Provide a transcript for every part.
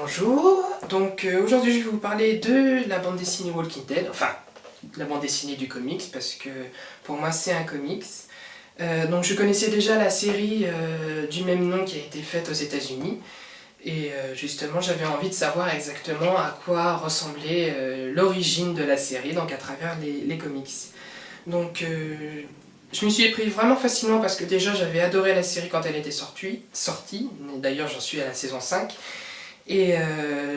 Bonjour, donc aujourd'hui je vais vous parler de la bande dessinée Walking Dead, enfin la bande dessinée du comics parce que pour moi c'est un comics. Donc je connaissais déjà la série du même nom qui a été faite aux États-Unis et justement j'avais envie de savoir exactement à quoi ressemblait l'origine de la série, donc à travers les comics. Donc je m'y suis pris vraiment facilement parce que déjà j'avais adoré la série quand elle était sortie. D'ailleurs j'en suis à la saison 5. Et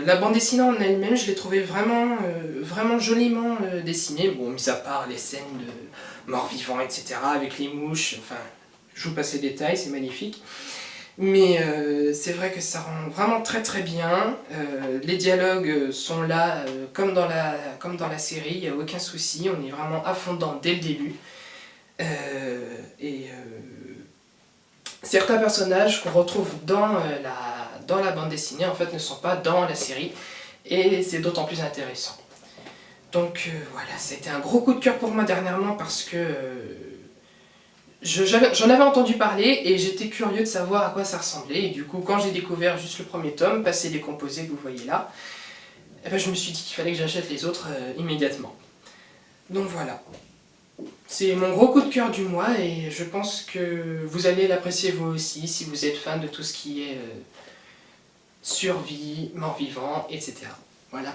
la bande dessinée en elle-même, je l'ai trouvée vraiment joliment dessinée. Bon, mis à part les scènes de morts-vivants, etc., avec les mouches, enfin, je vous passe les détails, c'est magnifique. Mais c'est vrai que ça rend vraiment très bien. Les dialogues sont là, comme dans la série, il n'y a aucun souci, on est vraiment à fond dedans dès le début. Et certains personnages qu'on retrouve dans la bande dessinée en fait ne sont pas dans la série et c'est d'autant plus intéressant. Donc voilà, c'était un gros coup de cœur pour moi dernièrement parce que j'en avais entendu parler et j'étais curieux de savoir à quoi ça ressemblait et du coup quand j'ai découvert juste le premier tome, passé les composés que vous voyez là, eh ben, je me suis dit qu'il fallait que j'achète les autres immédiatement. Donc voilà. C'est mon gros coup de cœur du mois et je pense que vous allez l'apprécier vous aussi si vous êtes fan de tout ce qui est survie, mort-vivant, etc. Voilà.